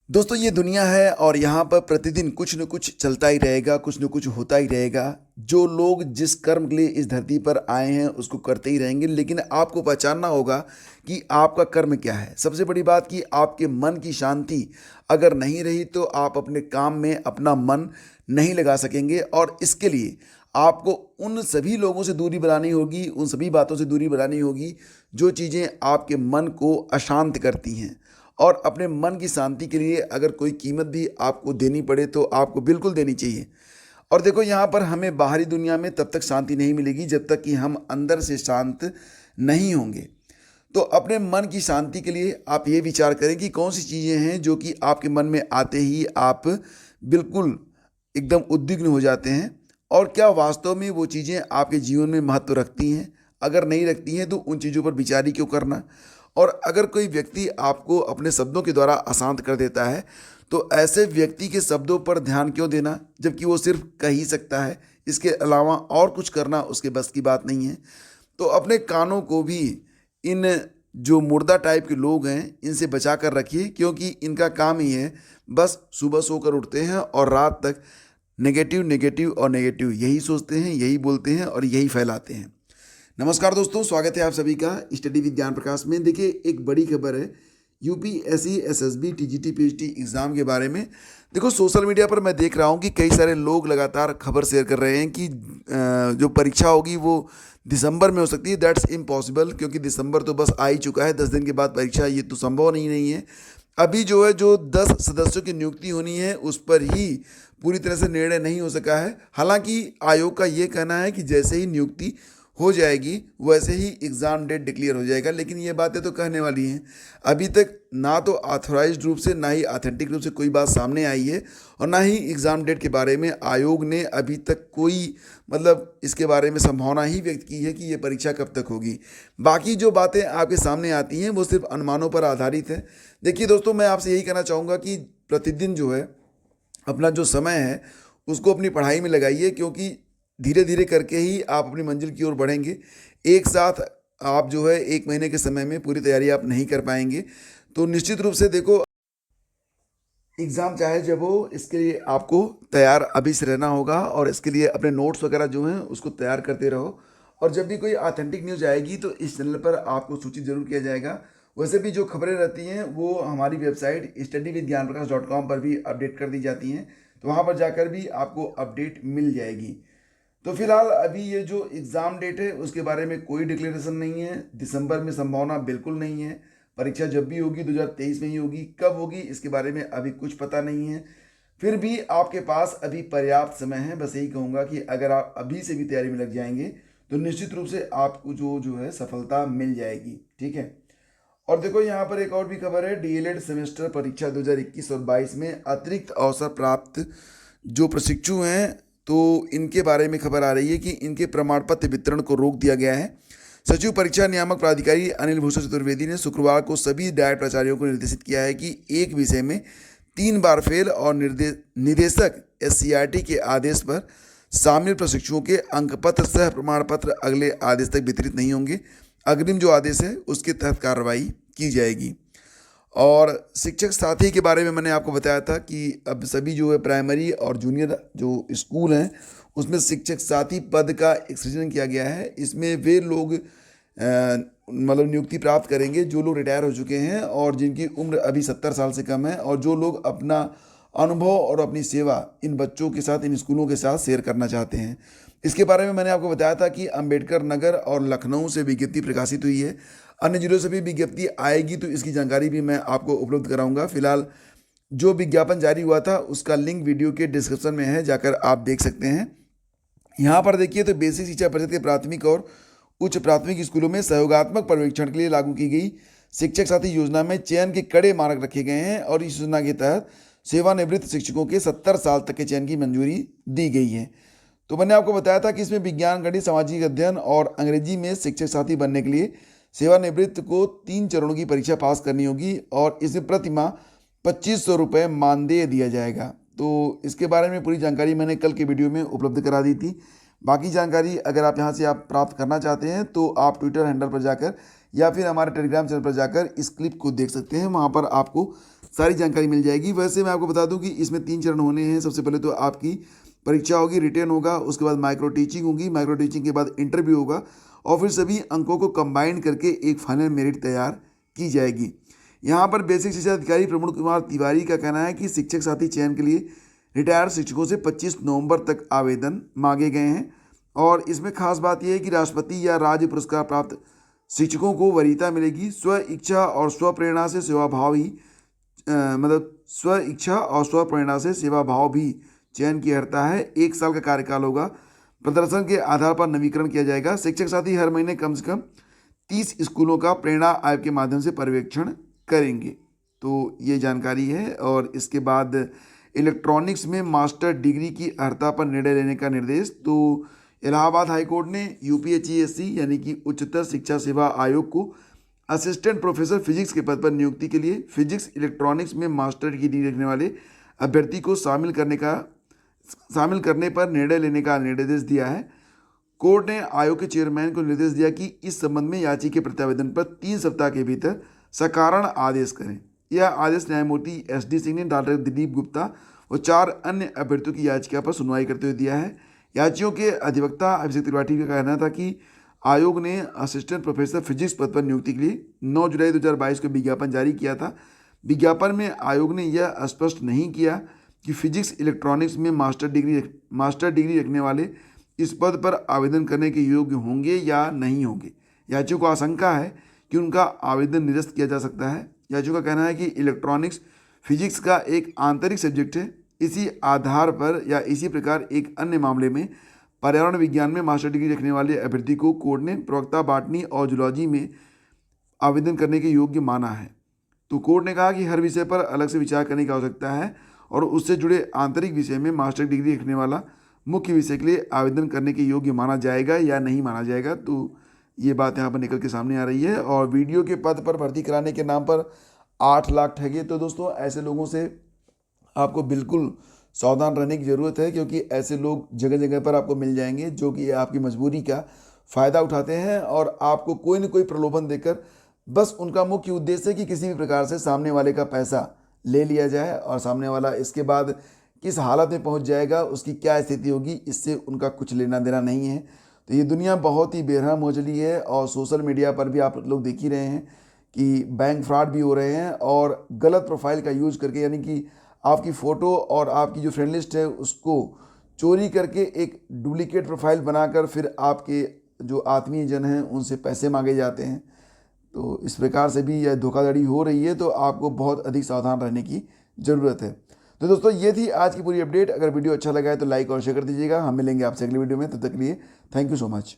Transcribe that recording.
दोस्तों ये दुनिया है और यहाँ पर प्रतिदिन कुछ न कुछ चलता ही रहेगा, कुछ न कुछ होता ही रहेगा। जो लोग जिस कर्म के लिए इस धरती पर आए हैं उसको करते ही रहेंगे, लेकिन आपको पहचानना होगा कि आपका कर्म क्या है। सबसे बड़ी बात कि आपके मन की शांति अगर नहीं रही तो आप अपने काम में अपना मन नहीं लगा सकेंगे, और इसके लिए आपको उन सभी लोगों से दूरी बनानी होगी, उन सभी बातों से दूरी बनानी होगी जो चीज़ें आपके मन को अशांत करती हैं। और अपने मन की शांति के लिए अगर कोई कीमत भी आपको देनी पड़े तो आपको बिल्कुल देनी चाहिए। और देखो यहाँ पर हमें बाहरी दुनिया में तब तक शांति नहीं मिलेगी जब तक कि हम अंदर से शांत नहीं होंगे। तो अपने मन की शांति के लिए आप ये विचार करें कि कौन सी चीज़ें हैं जो कि आपके मन में आते ही आप बिल्कुल एकदम उद्विग्न हो जाते हैं, और क्या वास्तव में वो चीज़ें आपके जीवन में महत्व रखती हैं। अगर नहीं रखती हैं तो उन चीज़ों पर विचार ही क्यों करना। और अगर कोई व्यक्ति आपको अपने शब्दों के द्वारा अशांत कर देता है तो ऐसे व्यक्ति के शब्दों पर ध्यान क्यों देना, जबकि वो सिर्फ कह ही सकता है, इसके अलावा और कुछ करना उसके बस की बात नहीं है। तो अपने कानों को भी इन जो मुर्दा टाइप के लोग हैं इनसे बचा कर रखिए, क्योंकि इनका काम ही है बस सुबह सोकर उठते हैं और रात तक नेगेटिव नेगेटिव और नेगेटिव यही सोचते हैं, यही बोलते हैं और यही फैलाते हैं। नमस्कार दोस्तों, स्वागत है आप सभी का स्टडी विद ज्ञान प्रकाश में। देखिए, एक बड़ी खबर है UPSC SSB TGT PhD exam के बारे में। देखो, सोशल मीडिया पर मैं देख रहा हूँ कि कई सारे लोग लगातार खबर शेयर कर रहे हैं कि जो परीक्षा होगी वो दिसंबर में हो सकती है। दैट्स इम्पॉसिबल, क्योंकि दिसंबर तो बस आ ही चुका है। 10 दिन के बाद परीक्षा, ये तो संभव नहीं है। अभी जो है जो 10 सदस्यों की नियुक्ति होनी है उस पर ही पूरी तरह से निर्णय नहीं हो सका है। हालांकि आयोग का ये कहना है कि जैसे ही नियुक्ति हो जाएगी वैसे ही एग्ज़ाम डेट डिक्लेयर हो जाएगा, लेकिन ये बातें तो कहने वाली हैं। अभी तक ना तो ऑथोराइज्ड रूप से ना ही ऑथेंटिक रूप से कोई बात सामने आई है, और ना ही एग्ज़ाम डेट के बारे में आयोग ने अभी तक कोई इसके बारे में संभावना ही व्यक्त की है कि ये परीक्षा कब तक होगी। बाकी जो बातें आपके सामने आती हैं वो सिर्फ अनुमानों पर आधारित है। देखिए दोस्तों, मैं आपसे यही कहना चाहूँगा कि प्रतिदिन जो है अपना जो समय है उसको अपनी पढ़ाई में लगाइए, क्योंकि धीरे धीरे करके ही आप अपनी मंजिल की ओर बढ़ेंगे। एक साथ आप जो है 1 महीने के समय में पूरी तैयारी आप नहीं कर पाएंगे। तो निश्चित रूप से देखो, एग्ज़ाम चाहे जब हो, इसके लिए आपको तैयार अभी से रहना होगा, और इसके लिए अपने नोट्स वगैरह जो हैं उसको तैयार करते रहो। और जब भी कोई ऑथेंटिक न्यूज़ आएगी तो इस चैनल पर आपको सूचित जरूर किया जाएगा। वैसे भी जो खबरें रहती हैं वो हमारी वेबसाइट studyvidgyanprakash.com पर भी अपडेट कर दी जाती हैं, तो वहाँ पर जाकर भी आपको अपडेट मिल जाएगी। तो फिलहाल अभी ये जो एग्ज़ाम डेट है उसके बारे में कोई डिक्लेरेशन नहीं है। दिसंबर में संभावना बिल्कुल नहीं है। परीक्षा जब भी होगी 2023 में ही होगी। कब होगी इसके बारे में अभी कुछ पता नहीं है। फिर भी आपके पास अभी पर्याप्त समय है। बस यही कहूँगा कि अगर आप अभी से भी तैयारी में लग जाएंगे तो निश्चित रूप से आपको जो जो है सफलता मिल जाएगी। ठीक है। और देखो, यहाँ पर एक और भी खबर है। डीएलएड सेमेस्टर परीक्षा 2021 और 22 में अतिरिक्त अवसर प्राप्त जो प्रशिक्षु हैं, तो इनके बारे में खबर आ रही है कि इनके प्रमाण पत्र वितरण को रोक दिया गया है। सचिव परीक्षा नियामक प्राधिकारी अनिल भूषण चतुर्वेदी ने शुक्रवार को सभी डायट प्राचार्यों को निर्देशित किया है कि एक विषय में 3 बार फेल और निदेशक एससीईआरटी के आदेश पर शामिल प्रशिक्षुओं के अंकपत्र सह प्रमाण पत्र अगले आदेश तक वितरित नहीं होंगे। अग्रिम जो आदेश है उसके तहत कार्रवाई की जाएगी। और शिक्षक साथी के बारे में मैंने आपको बताया था कि अब सभी जो है प्राइमरी और जूनियर जो स्कूल हैं उसमें शिक्षक साथी पद का एक सृजन किया गया है। इसमें वे लोग नियुक्ति प्राप्त करेंगे जो लोग रिटायर हो चुके हैं और जिनकी उम्र अभी 70 साल से कम है, और जो लोग अपना अनुभव और अपनी सेवा इन बच्चों के साथ, इन स्कूलों के साथ शेयर करना चाहते हैं। इसके बारे में मैंने आपको बताया था कि अंबेडकर नगर और लखनऊ से विज्ञप्ति प्रकाशित हुई है। अन्य जिलों से भी विज्ञप्ति आएगी तो इसकी जानकारी भी मैं आपको उपलब्ध कराऊंगा। फिलहाल जो विज्ञापन जारी हुआ था उसका लिंक वीडियो के डिस्क्रिप्शन में है, जाकर आप देख सकते हैं। यहाँ पर देखिए तो बेसिक शिक्षा परिषद के प्राथमिक और उच्च प्राथमिक स्कूलों में सहयोगात्मक पर्यवेक्षण के लिए लागू की गई शिक्षक साथी योजना में चयन के कड़े मानक रखे गए हैं, और इस योजना के तहत सेवानिवृत्त शिक्षकों के 70 साल तक के चयन की मंजूरी दी गई है। तो मैंने आपको बताया था कि इसमें विज्ञान, गणित, सामाजिक अध्ययन और अंग्रेजी में शिक्षक साथी बनने के लिए सेवानिवृत्त को 3 चरणों की परीक्षा पास करनी होगी, और इसमें प्रति माह 2500 रुपये मानदेय दिया जाएगा। तो इसके बारे में पूरी जानकारी मैंने कल के वीडियो में उपलब्ध करा दी थी। बाकी जानकारी अगर आप यहाँ से आप प्राप्त करना चाहते हैं तो आप ट्विटर हैंडल पर जाकर या फिर हमारे टेलीग्राम चैनल पर जाकर इस क्लिप को देख सकते हैं। वहाँ पर आपको सारी जानकारी मिल जाएगी। वैसे मैं आपको बता दूं कि इसमें 3 चरण होने हैं। सबसे पहले तो आपकी परीक्षा होगी, रिटेन होगा, उसके बाद माइक्रो टीचिंग होगी, माइक्रो टीचिंग के बाद इंटरव्यू होगा और फिर सभी अंकों को कंबाइन करके एक फाइनल मेरिट तैयार की जाएगी। यहाँ पर बेसिक शिक्षा अधिकारी प्रमोद कुमार तिवारी का कहना है कि शिक्षक साथी चयन के लिए रिटायर्ड शिक्षकों से 25 नवंबर तक आवेदन मांगे गए हैं और इसमें खास बात यह है कि राष्ट्रपति या राज्य पुरस्कार प्राप्त शिक्षकों को वरीयता मिलेगी। स्व इच्छा और स्व प्रेरणा से सेवा भाव ही स्व इच्छा और स्व प्रेरणा से सेवा भाव भी चयन किया जाता है। 1 साल का कार्यकाल होगा। प्रदर्शन के आधार पर नवीकरण किया जाएगा। शिक्षक साथी हर महीने कम से कम 30 स्कूलों का प्रेरणा ऐप के माध्यम से पर्यवेक्षण करेंगे। तो ये जानकारी है। और इसके बाद इलेक्ट्रॉनिक्स में मास्टर डिग्री की अर्हता पर निर्णय लेने का निर्देश। तो इलाहाबाद हाईकोर्ट ने यूपीएचईएससी यानी कि उच्चतर शिक्षा सेवा आयोग को असिस्टेंट प्रोफेसर फिजिक्स के पद पर नियुक्ति के लिए फिजिक्स इलेक्ट्रॉनिक्स में मास्टर की डिग्री रखने वाले अभ्यर्थी को शामिल करने पर निर्णय लेने का निर्देश दिया है। कोर्ट ने आयोग के चेयरमैन को निर्देश दिया कि इस संबंध में याची के प्रत्यावेदन पर 3 सप्ताह के भीतर सकारण आदेश करें। यह आदेश न्यायमूर्ति SD सिंह ने डॉक्टर दिलीप गुप्ता और 4 अन्य अभ्यर्थियों की याचिका पर सुनवाई करते हुए दिया है। याचियों के अधिवक्ता अभिषेक त्रिपाठी का कहना था कि आयोग ने असिस्टेंट प्रोफेसर फिजिक्स पद पर नियुक्ति के लिए 9 जुलाई 2022 को विज्ञापन जारी किया था। विज्ञापन में आयोग ने यह स्पष्ट नहीं किया कि फिजिक्स इलेक्ट्रॉनिक्स में मास्टर डिग्री रखने वाले इस पद पर आवेदन करने के योग्य होंगे या नहीं होंगे। याचियों को आशंका है कि उनका आवेदन निरस्त किया जा सकता है। याचियों का कहना है कि इलेक्ट्रॉनिक्स फिजिक्स का एक आंतरिक सब्जेक्ट है। इसी आधार पर या इसी प्रकार एक अन्य मामले में पर्यावरण विज्ञान में मास्टर डिग्री रखने वाले अभ्यर्थी को कोर्ट ने प्रवक्ता बॉटनी और जूलॉजी में आवेदन करने के योग्य माना है। तो कोर्ट ने कहा कि हर विषय पर अलग से विचार करने की आवश्यकता है और उससे जुड़े आंतरिक विषय में मास्टर डिग्री रखने वाला मुख्य विषय के लिए आवेदन करने के योग्य माना जाएगा या नहीं माना जाएगा। तो ये बात यहाँ पर निकल के सामने आ रही है। और वीडियो के पद पर भर्ती कराने के नाम पर 8 लाख ठगे। तो दोस्तों ऐसे लोगों से आपको बिल्कुल सावधान रहने की ज़रूरत है, क्योंकि ऐसे लोग जगह जगह पर आपको मिल जाएंगे जो कि आपकी मजबूरी का फ़ायदा उठाते हैं और आपको कोई न कोई प्रलोभन देकर बस उनका मुख्य उद्देश्य है कि किसी भी प्रकार से सामने वाले का पैसा ले लिया जाए और सामने वाला इसके बाद किस हालत में पहुंच जाएगा, उसकी क्या स्थिति होगी, इससे उनका कुछ लेना देना नहीं है। तो ये दुनिया बहुत ही बेरहम हो चली है और सोशल मीडिया पर भी आप लोग देख ही रहे हैं कि बैंक फ्रॉड भी हो रहे हैं और गलत प्रोफाइल का यूज़ करके, यानी कि आपकी फ़ोटो और आपकी जो फ्रेंड लिस्ट है उसको चोरी करके एक डुप्लीकेट प्रोफाइल बनाकर फिर आपके जो आत्मीय जन हैं उनसे पैसे मांगे जाते हैं। तो इस प्रकार से भी यह धोखाधड़ी हो रही है। तो आपको बहुत अधिक सावधान रहने की ज़रूरत है। तो दोस्तों ये थी आज की पूरी अपडेट। अगर वीडियो अच्छा लगा है तो लाइक और शेयर कर दीजिएगा। हम मिलेंगे आपसे अगली वीडियो में। तब तक के लिए थैंक यू सो मच।